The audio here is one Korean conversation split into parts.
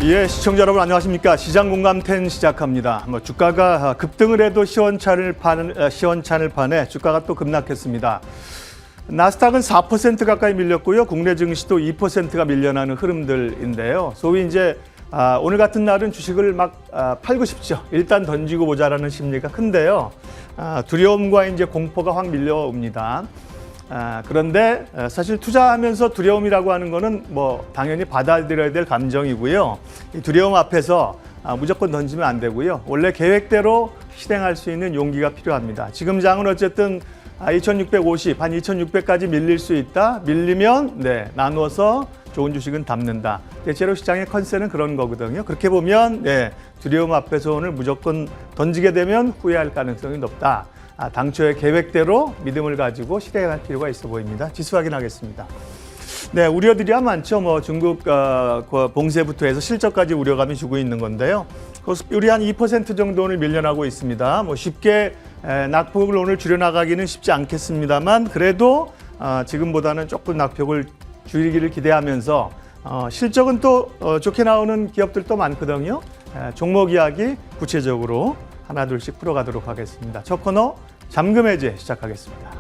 예, 시청자 여러분 안녕하십니까? 시장 공감 10 시작합니다. 주가가 급등을 해도 시원찮을 판에 주가가 또 급락했습니다. 나스닥은 4% 가까이 밀렸고요. 국내 증시도 2%가 밀려나는 흐름들인데요. 소위 이제 오늘 같은 날은 주식을 막 팔고 싶죠. 일단 던지고 보자라는 심리가 큰데요. 두려움과 이제 공포가 확 밀려옵니다. 그런데 사실 투자하면서 두려움이라고 하는 거는 뭐 당연히 받아들여야 될 감정이고요. 이 두려움 앞에서 무조건 던지면 안 되고요. 원래 계획대로 실행할 수 있는 용기가 필요합니다. 지금 장은 어쨌든 2650, 한 2600까지 밀릴 수 있다. 밀리면 나누어서 좋은 주식은 담는다. 대체로 시장의 컨셉은 그런 거거든요. 그렇게 보면 두려움 앞에서 오늘 무조건 던지게 되면 후회할 가능성이 높다. 당초의 계획대로 믿음을 가지고 실행할 필요가 있어 보입니다. 지수 확인하겠습니다. 우려들이야 많죠. 뭐 중국 봉쇄부터 해서 실적까지 우려감이 주고 있는 건데요. 코스피율이 한 2% 정도 오늘 밀려나고 있습니다. 뭐 쉽게 낙폭을 오늘 줄여나가기는 쉽지 않겠습니다만 그래도 지금보다는 조금 낙폭을 줄이기를 기대하면서 실적은 또 좋게 나오는 기업들도 많거든요. 종목 이야기 구체적으로 하나 둘씩 풀어가도록 하겠습니다. 첫 코너 잠금 해제 시작하겠습니다.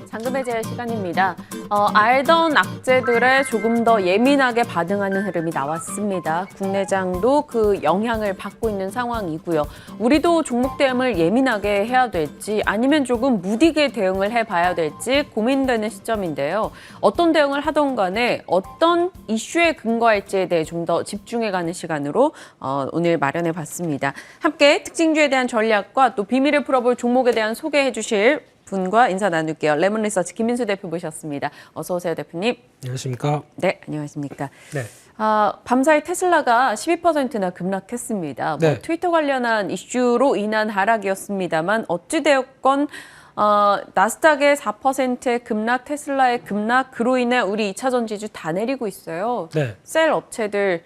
잠금 해제할 시간입니다. 알던 악재들에 조금 더 예민하게 반응하는 흐름이 나왔습니다. 국내장도 그 영향을 받고 있는 상황이고요. 우리도 종목 대응을 예민하게 해야 될지 아니면 조금 무디게 대응을 해봐야 될지 고민되는 시점인데요. 어떤 대응을 하던 간에 어떤 이슈에 근거할지에 대해 좀 더 집중해가는 시간으로 오늘 마련해봤습니다. 함께 특징주에 대한 전략과 또 비밀을 풀어볼 종목에 대한 소개해 주실 분과 인사 나눌게요. 레몬리서치 김민수 대표 모셨습니다. 어서 오세요, 대표님. 안녕하십니까? 네, 안녕하십니까? 네. 밤사이 테슬라가 12%나 급락했습니다. 네. 트위터 관련한 이슈로 인한 하락이었습니다만 어찌되었건 나스닥의 4%의 급락, 테슬라의 급락, 그로 인해 우리 2차 전지주 다 내리고 있어요. 네. 셀 업체들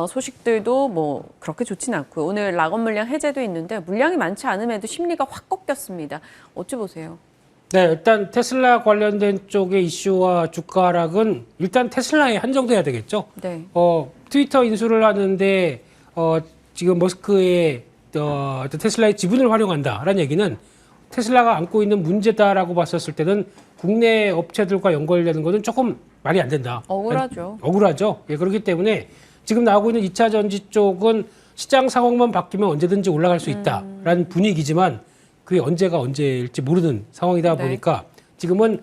소식들도 뭐 그렇게 좋진 않고요. 오늘 락업 물량 해제도 있는데 물량이 많지 않음에도 심리가 확 꺾였습니다. 어찌 보세요? 네, 일단 테슬라 관련된 쪽의 이슈와 주가 하락은 일단 테슬라에 한정돼야 되겠죠. 네. 트위터 인수를 하는데 지금 머스크의 테슬라의 지분을 활용한다라는 얘기는 테슬라가 안고 있는 문제다라고 봤었을 때는 국내 업체들과 연결되는 것은 조금 말이 안 된다. 억울하죠. 억울하죠. 예, 그렇기 때문에 지금 나오고 있는 2차 전지 쪽은 시장 상황만 바뀌면 언제든지 올라갈 수 있다라는 분위기지만 그게 언제가 언제일지 모르는 상황이다 보니까 지금은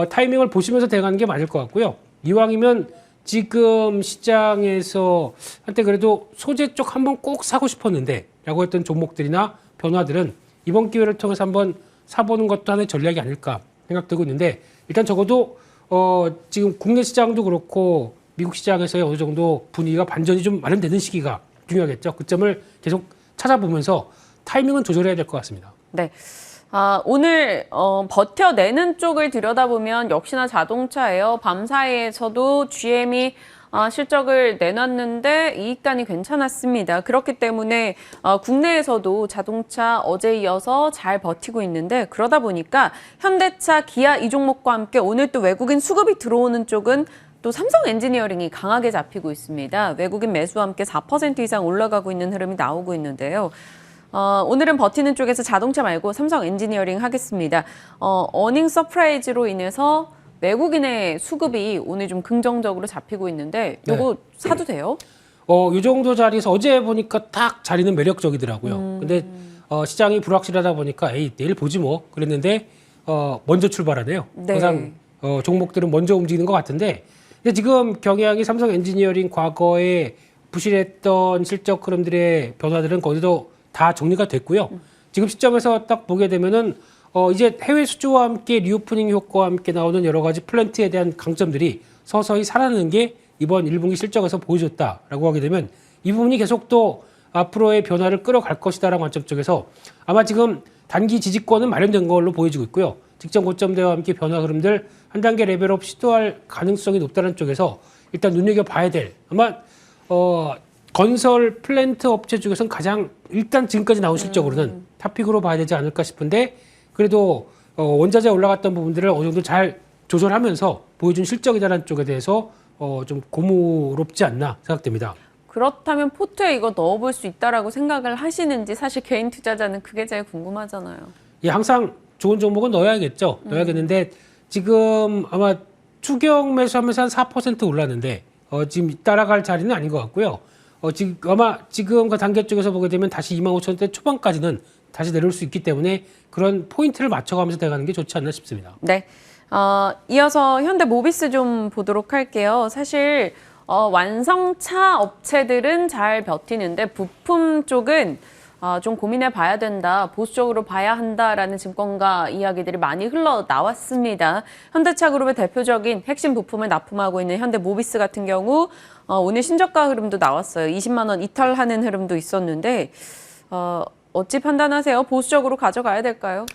타이밍을 보시면서 대응하는 게 맞을 것 같고요. 이왕이면 지금 시장에서 한때 그래도 소재 쪽 한번 꼭 사고 싶었는데 라고 했던 종목들이나 변화들은 이번 기회를 통해서 한번 사보는 것도 하나의 전략이 아닐까 생각되고 있는데 일단 적어도 지금 국내 시장도 그렇고 미국 시장에서의 어느 정도 분위기가 반전이 좀 마련되는 시기가 중요하겠죠. 그 점을 계속 찾아보면서 타이밍은 조절해야 될 것 같습니다. 네. 오늘 버텨내는 쪽을 들여다보면 역시나 자동차예요. 밤사이에서도 GM이 실적을 내놨는데 이익단이 괜찮았습니다. 그렇기 때문에 국내에서도 자동차 어제 이어서 잘 버티고 있는데 그러다 보니까 현대차, 기아 이 종목과 함께 오늘 또 외국인 수급이 들어오는 쪽은 또 삼성 엔지니어링이 강하게 잡히고 있습니다. 외국인 매수와 함께 4% 이상 올라가고 있는 흐름이 나오고 있는데요. 오늘은 버티는 쪽에서 자동차 말고 삼성 엔지니어링 하겠습니다. 어닝 서프라이즈로 인해서 외국인의 수급이 오늘 좀 긍정적으로 잡히고 있는데 요거 사도 돼요? 이 정도 자리에서 어제 보니까 딱 자리는 매력적이더라고요. 근데 시장이 불확실하다 보니까 에이 내일 보지 뭐 그랬는데 먼저 출발하네요. 네. 항상 종목들은 먼저 움직이는 것 같은데 근데 지금 경향이 삼성 엔지니어링 과거에 부실했던 실적 흐름들의 변화들은 거기도 다 정리가 됐고요. 지금 시점에서 딱 보게 되면은 이제 해외 수주와 함께 리오프닝 효과와 함께 나오는 여러 가지 플랜트에 대한 강점들이 서서히 살아나는 게 이번 1분기 실적에서 보여줬다라고 하게 되면 이 부분이 계속 또 앞으로의 변화를 끌어갈 것이다라는 관점 쪽에서 아마 지금 단기 지지권은 마련된 걸로 보여지고 있고요. 직전 고점대와 함께 변화 흐름들 한 단계 레벨업 시도할 가능성이 높다는 쪽에서 일단 눈여겨봐야 될 아마 건설 플랜트 업체 중에서는 가장 일단 지금까지 나온 실적으로는 탑픽으로 봐야 되지 않을까 싶은데 그래도 원자재 올라갔던 부분들을 어느 정도 잘 조절하면서 보여준 실적이다라는 쪽에 대해서 좀 고무롭지 않나 생각됩니다. 그렇다면 포트에 이거 넣어볼 수 있다라고 생각을 하시는지 사실 개인 투자자는 그게 제일 궁금하잖아요. 예, 항상 좋은 종목은 넣어야겠죠. 넣어야겠는데 지금 아마 추경 매수하면서 한 4% 올랐는데 지금 따라갈 자리는 아닌 것 같고요. 지금 아마 지금 그 단계 쪽에서 보게 되면 다시 25,000대 초반까지는 다시 내려올 수 있기 때문에 그런 포인트를 맞춰가면서 돼가는 게 좋지 않나 싶습니다. 네. 이어서 현대모비스 좀 보도록 할게요. 사실 완성차 업체들은 잘 버티는데 부품 쪽은 좀 고민해 봐야 된다, 보수적으로 봐야 한다라는 증권가 이야기들이 많이 흘러나왔습니다. 현대차 그룹의 대표적인 핵심 부품을 납품하고 있는 현대모비스 같은 경우 오늘 신저가 흐름도 나왔어요. 20만 원 이탈하는 흐름도 있었는데 어찌 판단하세요? 보수적으로 가져가야 될까요?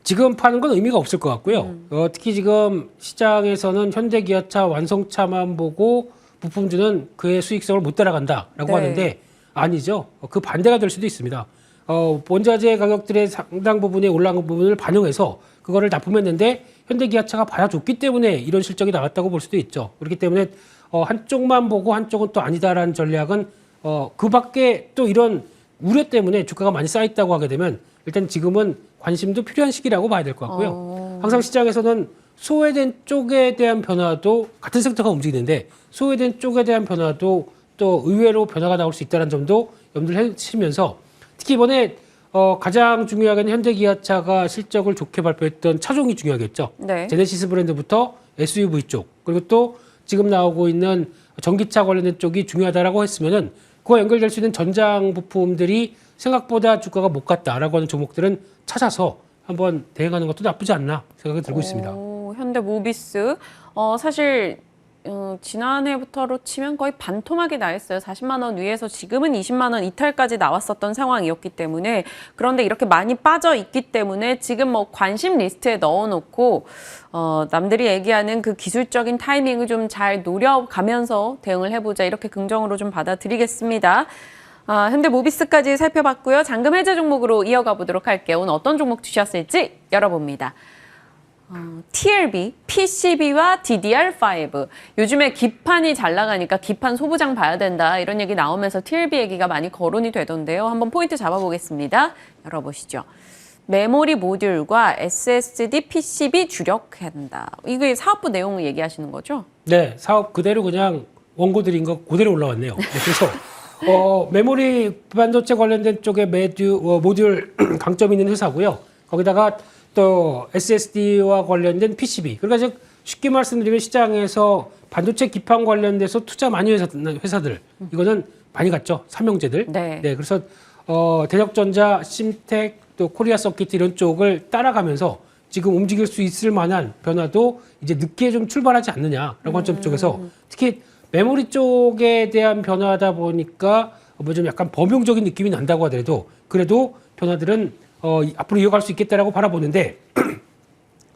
지금 파는 건 의미가 없을 것 같고요. 특히 지금 시장에서는 현대기아차 완성차만 보고 부품주는 그의 수익성을 못 따라간다라고 네. 하는데 아니죠. 그 반대가 될 수도 있습니다. 원자재 가격들의 상당 부분에 올라간 부분을 반영해서 그거를 납품했는데 현대기아차가 받아줬기 때문에 이런 실적이 나왔다고 볼 수도 있죠. 그렇기 때문에 한쪽만 보고 한쪽은 또 아니다라는 전략은 그 밖에 또 이런 우려 때문에 주가가 많이 쌓였다고 하게 되면 일단 지금은 관심도 필요한 시기라고 봐야 될 것 같고요. 항상 시장에서는 소외된 쪽에 대한 변화도 같은 섹터가 움직이는데 소외된 쪽에 대한 변화도 또 의외로 변화가 나올 수 있다는 점도 염두를 해주시면서 특히 이번에 가장 중요하게는 현대기아차가 실적을 좋게 발표했던 차종이 중요하겠죠. 네. 제네시스 브랜드부터 SUV 쪽 그리고 또 지금 나오고 있는 전기차 관련된 쪽이 중요하다라고 했으면은 그와 연결될 수 있는 전장 부품들이 생각보다 주가가 못 갔다라고 하는 종목들은 찾아서 한번 대응하는 것도 나쁘지 않나 생각이 들고 있습니다. 현대모비스 사실 지난해부터로 치면 거의 반토막이 나 있어요. 40만 원 위에서 지금은 20만 원 이탈까지 나왔었던 상황이었기 때문에 그런데 이렇게 많이 빠져 있기 때문에 지금 뭐 관심 리스트에 넣어놓고 남들이 얘기하는 그 기술적인 타이밍을 좀 잘 노려가면서 대응을 해보자 이렇게 긍정으로 좀 받아들이겠습니다. 현대모비스까지 살펴봤고요. 잔금 해제 종목으로 이어가 보도록 할게요. 오늘 어떤 종목 주셨을지 열어봅니다. TLB, PCB와 DDR5. 요즘에 기판이 잘 나가니까 기판 소부장 봐야 된다. 이런 얘기 나오면서 TLB 얘기가 많이 거론이 되던데요. 한번 포인트 잡아보겠습니다. 열어보시죠. 메모리 모듈과 SSD, PCB 주력한다. 이게 사업부 내용을 얘기하시는 거죠? 네, 사업 그대로 그냥 원고 드린 거 그대로 올라왔네요. 네, 그래서 메모리 반도체 관련된 쪽에 모듈 강점 있는 회사고요. 거기다가 또 SSD와 관련된 PCB. 그러니까 즉 쉽게 말씀드리면 시장에서 반도체 기판 관련돼서 투자 많이 회사들 이거는 많이 갔죠. 삼형제들. 네. 그래서 대적전자, 심텍, 또 코리아 서킷 이런 쪽을 따라가면서 지금 움직일 수 있을 만한 변화도 이제 늦게 좀 출발하지 않느냐라고 하는 점 쪽에서 특히 메모리 쪽에 대한 변화다 보니까 뭐 좀 약간 범용적인 느낌이 난다고 하더라도 그래도 변화들은 앞으로 이어갈 수 있겠다라고 바라보는데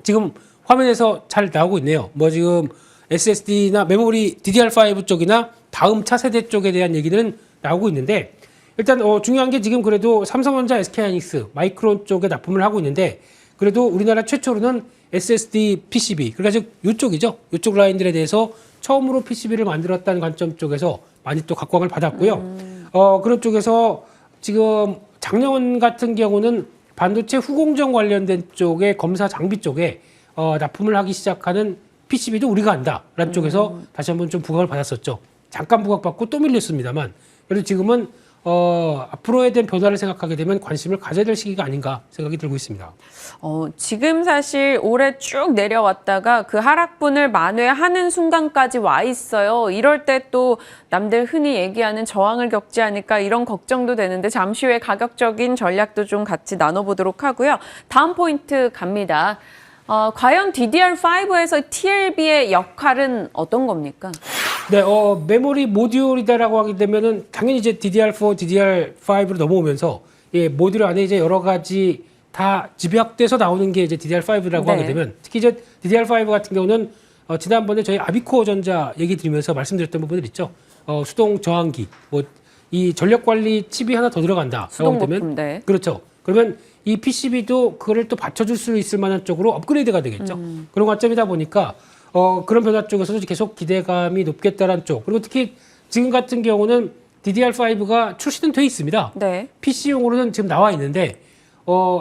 지금 화면에서 잘 나오고 있네요. 뭐 지금 SSD나 메모리 DDR5 쪽이나 다음 차세대 쪽에 대한 얘기는 나오고 있는데 일단 중요한 게 지금 그래도 삼성전자, SK하이닉스, 마이크론 쪽에 납품을 하고 있는데 그래도 우리나라 최초로는 SSD PCB 그러니까 즉 이쪽이죠. 이쪽 라인들에 대해서 처음으로 PCB를 만들었다는 관점 쪽에서 많이 또 각광을 받았고요. 그런 쪽에서 지금 작년 같은 경우는 반도체 후공정 관련된 쪽에 검사 장비 쪽에 납품을 하기 시작하는 PCB도 우리가 한다라는 쪽에서 다시 한번 좀 부각을 받았었죠. 잠깐 부각받고 또 밀렸습니다만 그래도 지금은 앞으로에 대한 변화를 생각하게 되면 관심을 가져야 될 시기가 아닌가 생각이 들고 있습니다. 지금 사실 올해 쭉 내려왔다가 그 하락분을 만회하는 순간까지 와 있어요. 이럴 때 또 남들 흔히 얘기하는 저항을 겪지 않을까 이런 걱정도 되는데 잠시 후에 가격적인 전략도 좀 같이 나눠보도록 하고요. 다음 포인트 갑니다. 과연 DDR5에서 TLB의 역할은 어떤 겁니까? 네, 메모리 모듈이다라고 하게 되면은 당연히 이제 DDR4, DDR5로 넘어오면서 모듈 안에 이제 여러 가지 다 집약돼서 나오는 게 이제 DDR5라고 네. 하게 되면 특히 이제 DDR5 같은 경우는 지난번에 저희 아비코어 전자 얘기 드리면서 말씀드렸던 부분들 있죠. 수동 저항기, 뭐 이 전력 관리 칩이 하나 더 들어간다. 수동 되면 부품, 네. 그렇죠. 그러면 이 PCB도 그거를 또 받쳐줄 수 있을 만한 쪽으로 업그레이드가 되겠죠. 그런 관점이다 보니까 그런 변화 쪽에서도 계속 기대감이 높겠다라는 쪽. 그리고 특히 지금 같은 경우는 DDR5가 출시는 돼 있습니다. 네. PC용으로는 지금 나와 있는데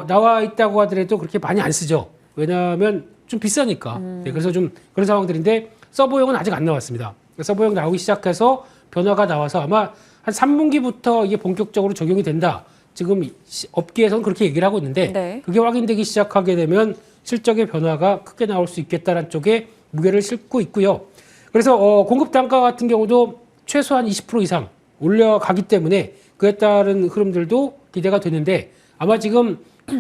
나와 있다고 하더라도 그렇게 많이 안 쓰죠. 왜냐하면 좀 비싸니까. 네, 그래서 좀 그런 상황들인데 서버용은 아직 안 나왔습니다. 서버용 나오기 시작해서 변화가 나와서 아마 한 3분기부터 이게 본격적으로 적용이 된다. 지금 업계에서는 그렇게 얘기를 하고 있는데 네. 그게 확인되기 시작하게 되면 실적의 변화가 크게 나올 수 있겠다는 쪽에 무게를 싣고 있고요. 그래서 공급 단가 같은 경우도 최소한 20% 이상 올려가기 때문에 그에 따른 흐름들도 기대가 되는데 아마 지금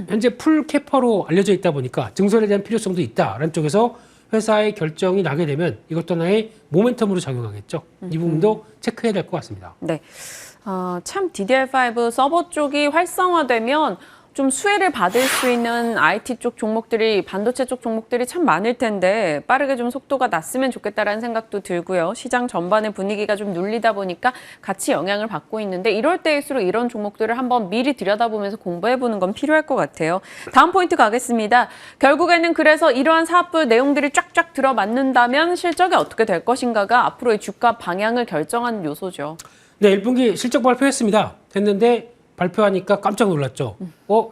현재 풀 캐퍼로 알려져 있다 보니까 증설에 대한 필요성도 있다라는 쪽에서 회사의 결정이 나게 되면 이것도 하나의 모멘텀으로 작용하겠죠. 이 부분도 체크해야 될 것 같습니다. 네. 참 DDR5 서버 쪽이 활성화되면 좀 수혜를 받을 수 있는 IT 쪽 종목들이, 반도체 쪽 종목들이 참 많을 텐데 빠르게 좀 속도가 났으면 좋겠다라는 생각도 들고요. 시장 전반의 분위기가 좀 눌리다 보니까 같이 영향을 받고 있는데 이럴 때일수록 이런 종목들을 한번 미리 들여다보면서 공부해보는 건 필요할 것 같아요. 다음 포인트 가겠습니다. 결국에는 그래서 이러한 사업부 내용들이 쫙쫙 들어맞는다면 실적이 어떻게 될 것인가가 앞으로의 주가 방향을 결정하는 요소죠. 네, 1분기 실적 발표했습니다. 했는데 발표하니까 깜짝 놀랐죠.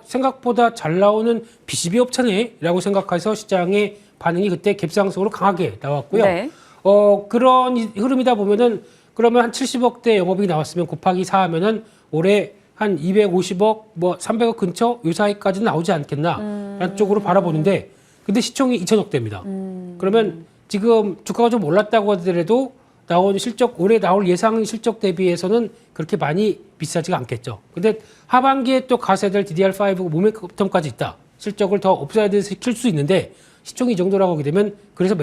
생각보다 잘 나오는 PCB 업체네 라고 생각해서 시장의 반응이 그때 갭상승으로 강하게 나왔고요. 네. 그런 흐름이다 보면은 그러면 한 70억대 영업이익 나왔으면 곱하기 4 하면은 올해 한 250억, 뭐 300억 근처 요 사이까지는 나오지 않겠나 라는 쪽으로 바라보는데 근데 시총이 2천억대입니다. 그러면 지금 주가가 좀 올랐다고 하더라도 나온 실적, 올해 나올 예상 실적 대비해서는 그렇게 많이 비싸지가 않겠죠. 근데 하반기에 또 가세될 DDR5 모멘텀까지 있다. 실적을 더 업사이드 시킬 수 있는데 시총이 이 정도라고 하게 되면 그래서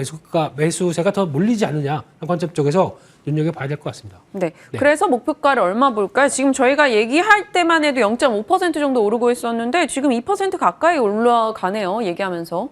매수세가 더 몰리지 않느냐 하는 관점 쪽에서 눈여겨봐야 될 것 같습니다. 네. 그래서 목표가를 얼마 볼까요? 지금 저희가 얘기할 때만 해도 0.5% 정도 오르고 있었는데 지금 2% 가까이 올라가네요. 얘기하면서.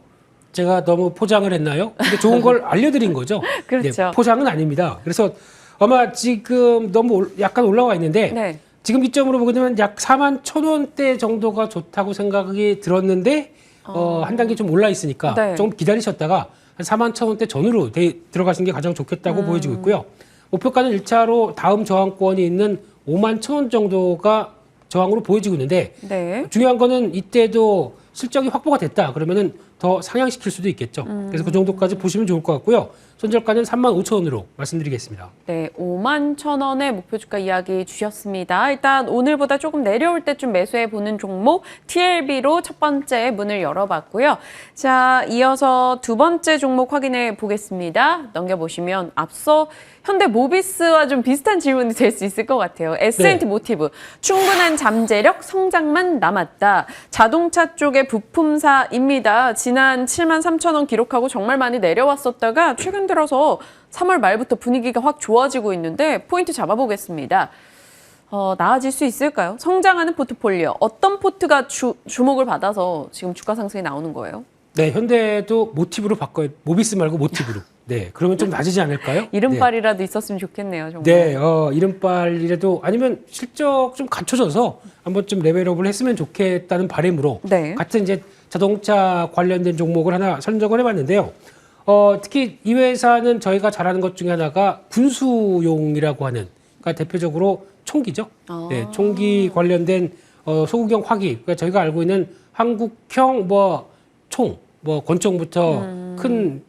제가 너무 포장을 했나요? 근데 좋은 걸 알려드린 거죠. 그렇죠. 네, 포장은 아닙니다. 그래서 아마 지금 너무 약간 올라와 있는데 네. 지금 기점으로 보게 되면 약 4만 1,000원대 정도가 좋다고 생각이 들었는데 한 단계 좀 올라 있으니까 네. 좀 기다리셨다가 한 4만 1,000원대 전후로 들어가시는 게 가장 좋겠다고 보여지고 있고요. 목표가는 1차로 다음 저항권이 있는 5만 1,000원 정도가 저항으로 보여지고 있는데 네. 중요한 거는 이때도 실적이 확보가 됐다 그러면은 더 상향시킬 수도 있겠죠. 그래서 그 정도까지 보시면 좋을 것 같고요. 손절가는 35,000원으로 말씀드리겠습니다. 네, 51,000원의 목표 주가 이야기 주셨습니다. 일단 오늘보다 조금 내려올 때쯤 매수해 보는 종목 TLB로 첫 번째 문을 열어봤고요. 자, 이어서 두 번째 종목 확인해 보겠습니다. 넘겨보시면 앞서 현대모비스와 좀 비슷한 질문이 될 수 있을 것 같아요. S&T 모티브, 충분한 잠재력, 성장만 남았다. 자동차 쪽의 부품사입니다. 지난 73,000원 기록하고 정말 많이 내려왔었다가 최근 들어서 3월 말부터 분위기가 확 좋아지고 있는데 포인트 잡아보겠습니다. 나아질 수 있을까요? 성장하는 포트폴리오, 어떤 포트가 주목을 받아서 지금 주가 상승이 나오는 거예요? 네, 현대도 모티브로 바꿔요. 모비스 말고 모티브로. 네, 그러면 좀 낮아지지 않을까요? 이름빨이라도 있었으면 좋겠네요, 정말. 네, 이름빨이라도 아니면 실적 좀 갖춰져서 한번 좀 레벨업을 했으면 좋겠다는 바람으로 네. 같은 이제 자동차 관련된 종목을 하나 선정을 해봤는데요. 특히 이 회사는 저희가 잘하는 것 중에 하나가 군수용이라고 하는, 그러니까 대표적으로 총기죠. 네, 총기 관련된 소구경 화기. 그러니까 저희가 알고 있는 한국형 권총부터 큰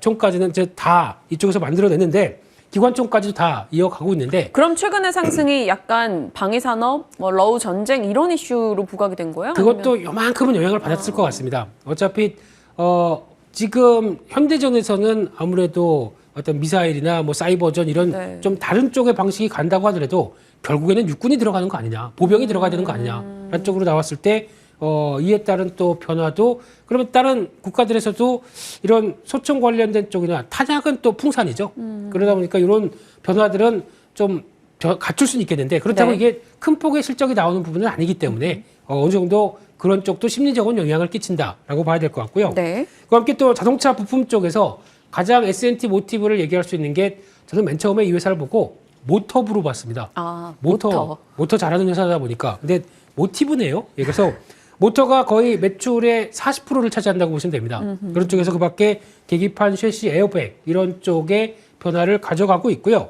총까지는 이제 다 이쪽에서 만들어냈는데 기관총까지도 다 이어가고 있는데. 그럼 최근의 상승이 약간 방위산업, 러우 전쟁 이런 이슈로 부각이 된 거예요? 그것도 아니면? 요만큼은 영향을 받았을 것 같습니다. 어차피 지금 현대전에서는 아무래도 어떤 미사일이나 사이버전 이런 네. 좀 다른 쪽의 방식이 간다고 하더라도 결국에는 육군이 들어가는 거 아니냐, 보병이 들어가야 되는 거 아니냐라는 쪽으로 나왔을 때 이에 따른 또 변화도, 그러면 다른 국가들에서도 이런 소총 관련된 쪽이나 탄약은 또 풍산이죠. 그러다 보니까 이런 변화들은 좀 갖출 수는 있겠는데 그렇다고 네. 이게 큰 폭의 실적이 나오는 부분은 아니기 때문에 어느 정도 그런 쪽도 심리적인 영향을 끼친다라고 봐야 될 것 같고요. 네. 그와 함께 또 자동차 부품 쪽에서 가장 S&T 모티브를 얘기할 수 있는 게 저는 맨 처음에 이 회사를 보고 모터브로 봤습니다. 아, 모터 잘하는 회사다 보니까. 근데 모티브네요. 예, 그래서 모터가 거의 매출의 40%를 차지한다고 보시면 됩니다. 그런 쪽에서 그 밖에 계기판, 셰시, 에어백 이런 쪽에 변화를 가져가고 있고요.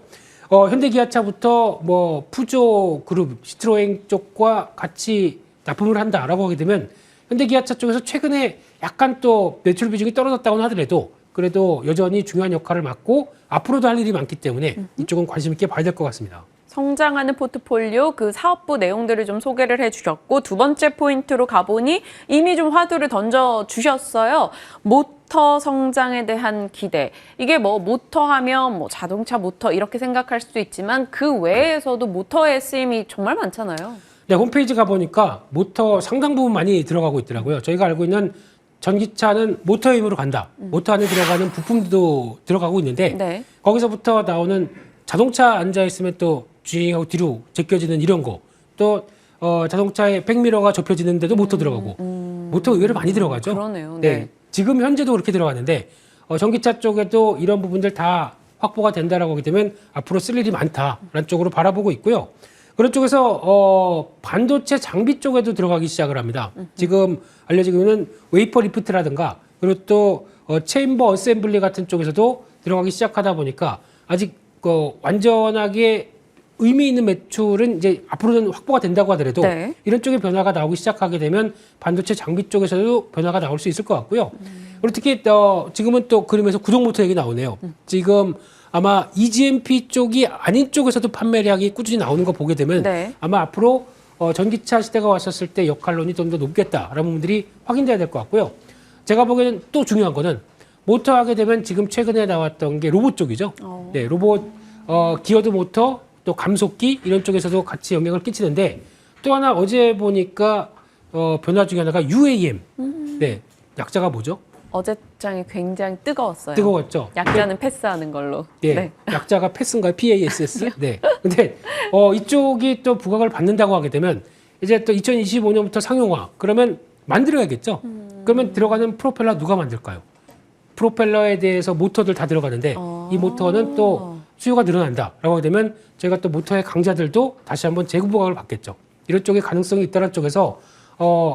현대기아차부터 뭐 푸조 그룹, 시트로엥 쪽과 같이 납품을 한다라고 하게 되면 현대기아차 쪽에서 최근에 약간 또 매출 비중이 떨어졌다고는 하더라도 그래도 여전히 중요한 역할을 맡고 앞으로도 할 일이 많기 때문에 이쪽은 관심 있게 봐야 될 것 같습니다. 성장하는 포트폴리오 그 사업부 내용들을 좀 소개를 해주셨고 두 번째 포인트로 가보니 이미 좀 화두를 던져주셨어요. 모터 성장에 대한 기대. 이게 뭐 모터 하면 뭐 자동차 모터 이렇게 생각할 수도 있지만 그 외에서도 모터의 쓰임이 정말 많잖아요. 네, 홈페이지 가보니까 모터 상당 부분 많이 들어가고 있더라고요. 저희가 알고 있는 전기차는 모터의 힘으로 간다. 모터 안에 들어가는 부품도 들어가고 있는데 네. 거기서부터 나오는 자동차 앉아있으면 또 주행하고 뒤로 제껴지는 이런 거. 또 자동차에 백미러가 접혀지는데도 모터 들어가고. 모터 의외로 많이 들어가죠. 그러네요. 네. 네. 지금 현재도 그렇게 들어가는데 전기차 쪽에도 이런 부분들 다 확보가 된다라고 하게 되면 앞으로 쓸 일이 많다라는 쪽으로 바라보고 있고요. 그런 쪽에서 반도체 장비 쪽에도 들어가기 시작을 합니다. 지금 알려지고 있는 웨이퍼 리프트라든가 그리고 또 체인버 어셈블리 같은 쪽에서도 들어가기 시작하다 보니까 아직 완전하게 의미 있는 매출은 이제 앞으로는 확보가 된다고 하더라도 네. 이런 쪽에 변화가 나오기 시작하게 되면 반도체 장비 쪽에서도 변화가 나올 수 있을 것 같고요. 그리고 특히 지금은 또 그림에서 구동 모터 얘기 나오네요. 지금 아마 EGMP 쪽이 아닌 쪽에서도 판매량이 꾸준히 나오는 거 보게 되면 네. 아마 앞으로 전기차 시대가 왔었을 때 역할론이 좀 더 높겠다라는 부분들이 확인돼야 될 것 같고요. 제가 보기에는 또 중요한 거는 모터 하게 되면 지금 최근에 나왔던 게 로봇 쪽이죠. 네, 로봇 기어드 모터 또 감속기 이런 쪽에서도 같이 영향을 끼치는데 또 하나 어제 보니까 변화 중에 하나가 UAM. 네, 약자가 뭐죠? 어제장이 굉장히 뜨거웠어요. 뜨거웠죠. 약자는 패스하는 걸로. 네, 네. 약자가 패스인가요? PASS? 네. 근데 이쪽이 또 부각을 받는다고 하게 되면 이제 또 2025년부터 상용화. 그러면 만들어야겠죠. 그러면 들어가는 프로펠러 누가 만들까요? 프로펠러에 대해서 모터들 다 들어가는데 이 모터는 또 수요가 늘어난다라고 하게 되면 저희가 또 모터의 강자들도 다시 한번 재부각을 받겠죠. 이런 쪽에 가능성이 있다는 쪽에서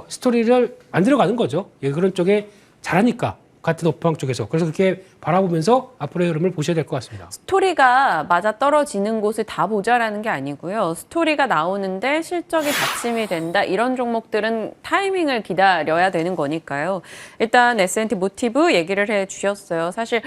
스토리를 만들어가는 거죠. 예, 그런 쪽에 잘하니까 같은 업황 쪽에서 그래서 그렇게 바라보면서 앞으로의 흐름을 보셔야 될 것 같습니다. 스토리가 맞아 떨어지는 곳을 다 보자라는 게 아니고요. 스토리가 나오는데 실적이 받침이 된다. 이런 종목들은 타이밍을 기다려야 되는 거니까요. 일단 S&T 모티브 얘기를 해주셨어요. 사실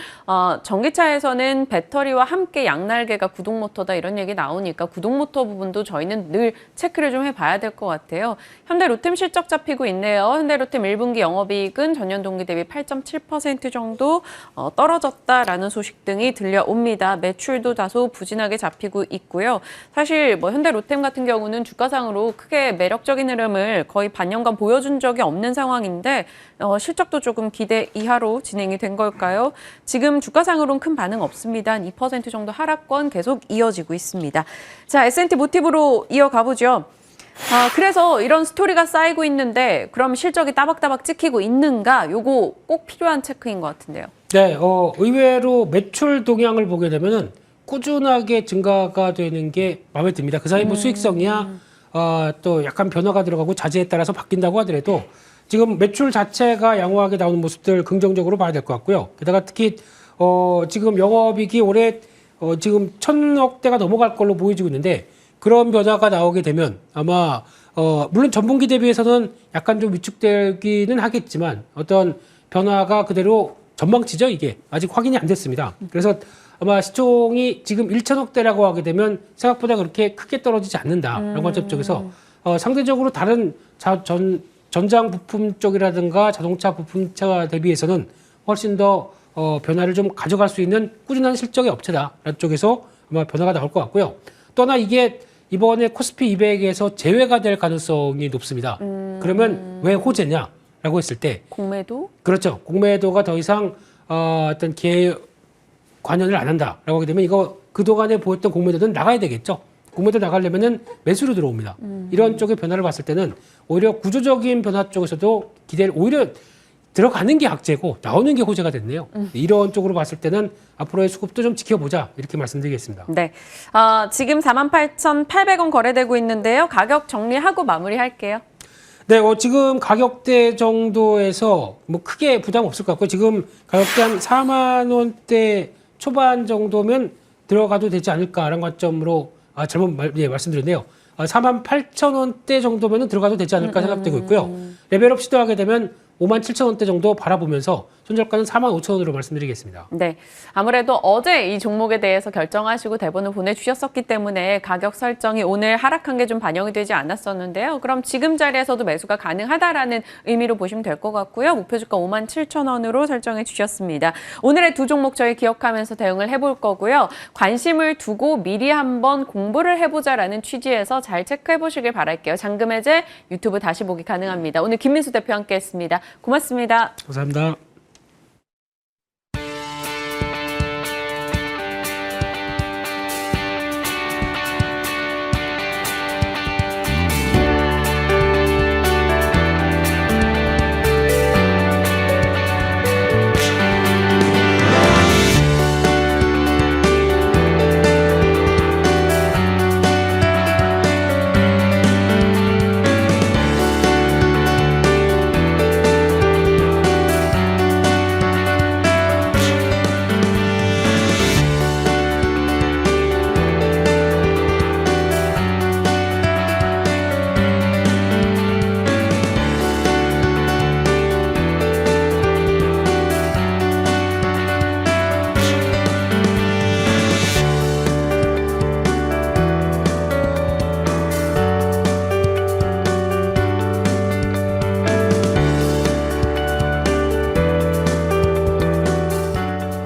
전기차에서는 배터리와 함께 양날개가 구동모터다 이런 얘기 나오니까 구동모터 부분도 저희는 늘 체크를 좀 해봐야 될 것 같아요. 현대로템 실적 잡히고 있네요. 현대로템 1분기 영업이익은 전년 동기 대비 8.7% 정도 떨어졌다라는 소식 등이 들려옵니다. 매출도 다소 부진하게 잡히고 있고요. 사실 뭐 현대로템 같은 경우는 주가상으로 크게 매력적인 흐름을 거의 반년간 보여준 적이 없는 상황인데 실적도 조금 기대 이하로 진행이 된 걸까요? 지금 주가상으로는 큰 반응 없습니다. 한 2% 정도 하락권 계속 이어지고 있습니다. 자, S&T 모티브로 이어가 보죠. 그래서 이런 스토리가 쌓이고 있는데 그럼 실적이 따박따박 찍히고 있는가? 요거 꼭 필요한 체크인 것 같은데요. 네, 의외로 매출 동향을 보게 되면은 꾸준하게 증가가 되는 게 마음에 듭니다. 그 사이 뭐 수익성이야, 또 약간 변화가 들어가고 자재에 따라서 바뀐다고 하더라도 지금 매출 자체가 양호하게 나오는 모습들 긍정적으로 봐야 될 것 같고요. 게다가 특히 지금 영업이익이 올해 지금 1,000억대가 넘어갈 걸로 보여지고 있는데 그런 변화가 나오게 되면 아마 물론 전분기 대비해서는 약간 좀 위축되기는 하겠지만 어떤 변화가 그대로 전망치죠. 이게 아직 확인이 안 됐습니다. 그래서 아마 시총이 지금 1,000억대라고 하게 되면 생각보다 그렇게 크게 떨어지지 않는다라는 관점 쪽에서 상대적으로 다른 전장 부품 쪽이라든가 자동차 부품차 대비해서는 훨씬 더 변화를 좀 가져갈 수 있는 꾸준한 실적의 업체다라는 쪽에서 아마 변화가 나올 것 같고요. 또 하나 이게 이번에 코스피 200에서 제외가 될 가능성이 높습니다. 그러면 왜 호재냐라고 했을 때 공매도? 그렇죠. 공매도가 더 이상 어떤 기회 관여를 안 한다라고 하게 되면 이거 그동안에 보였던 공매도는 나가야 되겠죠. 공매도 나가려면은 매수로 들어옵니다. 이런 쪽의 변화를 봤을 때는 오히려 구조적인 변화 쪽에서도 기대를 오히려 들어가는 게 악재고 나오는 게 호재가 됐네요. 이런 쪽으로 봤을 때는 앞으로의 수급도 좀 지켜보자 이렇게 말씀드리겠습니다. 네. 지금 48,800원 거래되고 있는데요. 가격 정리하고 마무리할게요. 네, 지금 가격대 정도에서 뭐 크게 부담 없을 것 같고요. 지금 가격대 한 4만 원대 초반 정도면 들어가도 되지 않을까라는 관점으로 말씀드렸네요. 4만 8천 원대 정도면 들어가도 되지 않을까 생각되고 있고요. 레벨업 시도하게 되면 5만 7천 원대 정도 바라보면서 손절가는 4만 5천 원으로 말씀드리겠습니다. 네. 아무래도 어제 이 종목에 대해서 결정하시고 대본을 보내주셨었기 때문에 가격 설정이 오늘 하락한 게 좀 반영이 되지 않았었는데요. 그럼 지금 자리에서도 매수가 가능하다라는 의미로 보시면 될 것 같고요. 목표 주가 5만 7천 원으로 설정해 주셨습니다. 오늘의 두 종목 저희 기억하면서 대응을 해볼 거고요. 관심을 두고 미리 한번 공부를 해보자라는 취지에서 잘 체크해 보시길 바랄게요. 잔금 해제 유튜브 다시 보기 가능합니다. 오늘 김민수 대표 함께했습니다. 고맙습니다. 감사합니다.